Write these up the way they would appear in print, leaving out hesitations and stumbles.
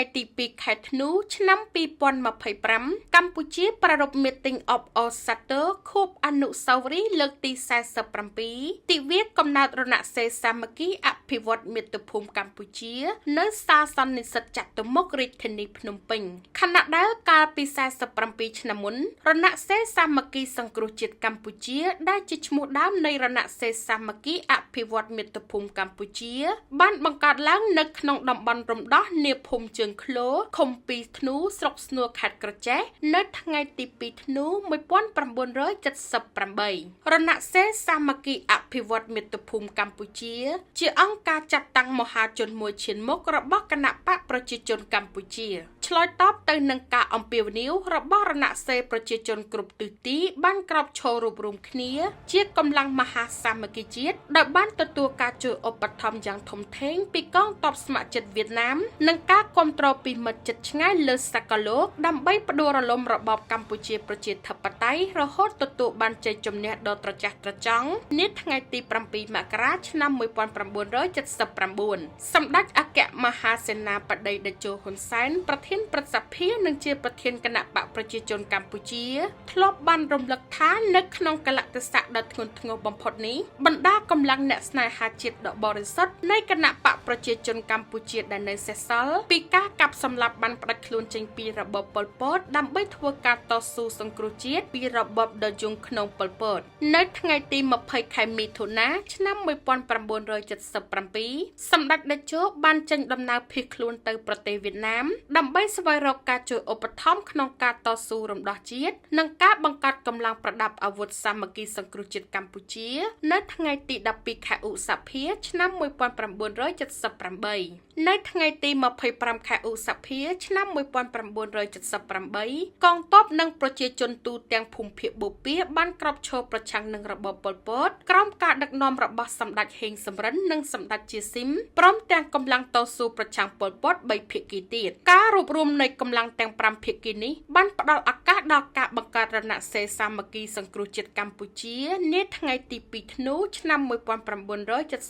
ថ្ងៃទី2ខែធ្នូឆ្នាំ2025កម្ពុជាប្រារព្ធ Meeting of All Sectors ខួបអនុស្សាវរីយ៍លើកទី47ទិវាកំណើតរណសិរ្សសាមគ្គីអភិវឌ្ឍមាតុភូមិកម្ពុជានៅសាលសន្និសីទចតុមុខរាជធានីភ្នំពេញខណៈដែលកាលពី47ឆ្នាំមុនរណសិរ្សសាមគ្គីសង្គ្រោះជាតិកម្ពុជាដែលជាឈ្មោះដើមនៃរណសិរ្សសាមគ្គីអភិវឌ្ឍមាតុភូមិកម្ពុជាបានបង្កើតឡើងនៅក្នុងតំបន់រំដោះនាភូមិជើងឃ្លោឃុំពីរធ្នូស្រុកស្នួរខេត្តក្រចេះនៅថ្ងៃទី2ធ្នូ1978រណសិរ្សសាមគ្គីអភិវឌ្ឍមាតុភូមិកម្ពុជាជាអង្គការចាត់តាំងមហាជនមួយឈានមុខរបស់គណបកប្រជាជនកម្ពុជាឆ្លើយតបទៅនឹងការអំពាវនាវរបស់រណសិរ្សប្រជាជនគ្រប់ទិសទីបានក្រោកឈររួបរวมគ្នាជាកម្លាំងមហាសាមគ្គីជាតិដោយបានទទួលការជួយឧបត្ថម្ភយ៉ាងធំធេងពីកងទ័ពស្ម័គ្រចិត្តវៀតណាមនិងការគាំទ្រពីមិត្តជិតឆ្ងាយលើសកលលោកដើម្បីផ្ដួលរលំរបបកម្ពុជាប្រជាធិបតេយ្យរហូតទទួលបានជ័យជំនះដ៏ត្រចះត្រចង់នាថ្ងៃទី7មករាឆ្នាំ1979សម្ដេចអគ្គមហាសេនាបតីតេជោហ៊ុនសែនប្រធានព្រឹទ្ធសភានិងជាប្រធានគណៈបកប្រជាជនកម្ពុជាធ្លាប់បានរំលឹកថានៅក្នុងកលៈទេសៈដ៏ធ្ងន់ធ្ងរបំផុតនេះបណ្ដាកម្លាំងអ្នកស្នេហាជាតិដ៏បរិសុទ្ធនៃគណៈបកប្រជាជនកម្ពុជាដែលនៅសេសសល់ពីការកាប់សម្លាប់បានផ្ដាច់ខ្លួនចេញពីរបបប៉ុលពតដើម្បីធ្វើការតស៊ូសង្គ្រោះជាតិពីរបបដ៏យងក្នុងប៉ុលពតនៅថ្ងៃទី20ខែមិថុនាឆ្នាំ1977សម្ដេចតេជោបានចេញដំណើរភៀសខ្លួនទៅប្រទេសវៀតណាមដើម្បីស្វែងរកការជួយឧបត្ថម្ភក្នុងការតស៊ូរំដោះជាតិនិងការបង្កើតកម្លាំងប្រដាប់អាវុធសាមគ្គីសង្គ្រោះជាតិកម្ពុជានៅថ្ងៃទី12ខែឧសភាឆ្នាំ1978នៅថ្ងៃទី25ខែឧសភាឆ្នាំ1978កងទ័ពនិងប្រជាជនទូទាំងភូមិភាគបូព៌ាបានក្រោកឈរប្រឆាំងនឹងរបបប៉ុលពតក្រោមការដឹកនាំរបស់សម្ដេចហេងសំរិននិងសម្ដេចជាស៊ីមព្រមទាំងកម្លាំងតស៊ូប្រឆាំងប៉ុលពត3ភាគីទៀតការរួបរวมនៃកម្លាំងទាំង5ភាគីនេះបានផ្ដល់ឱកាសដល់ការបង្កើតរណសិរ្សសាមគ្គីសង្គ្រោះជាតិកម្ពុជានាថ្ងៃទី2ធ្នូឆ្នាំ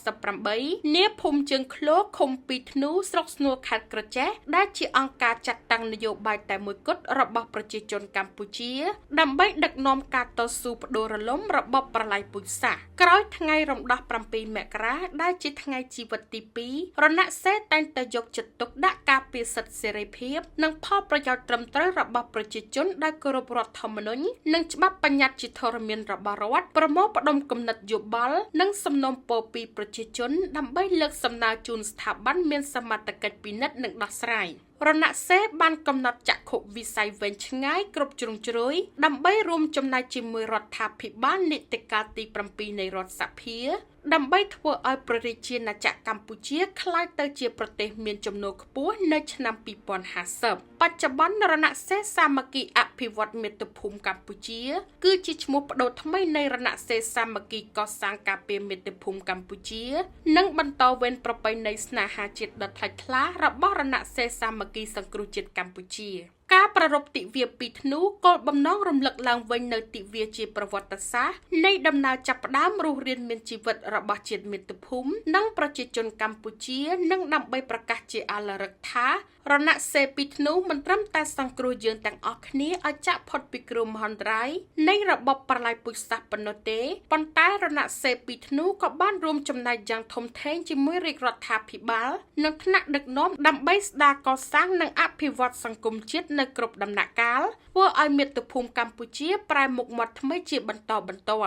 1978នាភូមិជើងឃ្លោឃុំពីរធ្នូស្រុកស្នួរខេត្តក្រចេះដែលជាអង្គការចាត់តាំងនយោបាយតែមួយគត់របស់ប្រជាជនកម្ពុជាដើម្បីដឹកនាំការតស៊ូផ្ដួលរលំរបបប្រល័យពូជសាសន៍ក្រោយថ្ងៃរំដោះ7មករាដែលជាថ្ងៃជីវិតទី2រណសិរ្សតែងតែយកចិត្តទុកដាក់ការពារសិទ្ធិសេរីភាពនិងផលប្រយោជន៍ត្រឹមត្រូវរបស់ប្រជាជនដែលគោរពរដ្ឋធម្មនុញ្ញនិងច្បាប់បញ្ញត្តិជាធរមានរបស់រដ្ឋប្រមូលផ្ដុំគំនិតយោបល់និងសំណូមពរពីប្រជាជនដើម្បីលើកសំណើជូនស្ថាប័នមានសមត្ថកិច្ចពិនិត្យនិងដោះស្រាយរណសិរ្សបានកំណត់ចក្ខុវិស័យវែងឆ្ងាយគ្រប់ជ្រុងជ្រោយដើម្បីរួមចំណែកជាមួយរដ្ឋាភិបាលនីតិកាលទី7នៃរដ្ឋសភាដើម្បីធ្វើឲ្យព្រះរាជាណាចក្រកម្ពុជាក្លាយទៅជាប្រទេសមានចំណូលខ្ពស់នៅឆ្នាំ2050បច្ចុប្បន្នរណសិរ្សសាមគ្គីអភិវឌ្ឍមាតុភូមិកម្ពុជាគឺជាឈ្មោះប្តូរថ្មីនៃរណសិរ្សសាមគ្គីកសាងការពារមាតុភូមិកម្ពុជានិងបន្តវេនប្រពៃណីស្នេហាជាតិដ៏ថ្លៃថ្លារបស់រណសិរ្សសាមគ្គីសង្គ្រោះជាតិកម្ពុជាការប្រារព្ធទិវា2ធ្នូគោលបំណងរំលឹកឡើងវិញនៅទិវាជាប្រវត្តិសាស្ត្រនៃដំណើរចាប់ផ្ដើមរស់រានមានជីវិតរបស់ជាតិមាតុភូមិនិងប្រជាជនកម្ពុជានិងដើម្បីប្រកាសជាអលរឹកថារណសិរ្ស2ធ្នូមិនត្រឹមតែសង្គ្រោះយើងទាំងអស់គ្នាឲ្យចាក់ផុតពីគ្រោះមហន្តរាយនៃរបបប្រល័យពូជសាសន៍ប៉ុណ្ណោះទេប៉ុន្តែរណសិរ្ស2ធ្នូក៏បានរួមចំណែកយ៉ាងធំធេងជាមួយរាជរដ្ឋាភិបាលនិងថ្នាក់ដឹកនាំដើម្បីស្ដារកសាងនិងអភិវឌ្ឍសង្គមជាតិនៅគ្រប់ដំណាក់កាលធ្វើឲ្យមាតុភូមិកម្ពុជាប្រែមុខមាត់ថ្មីជាបន្តបន្ទាប់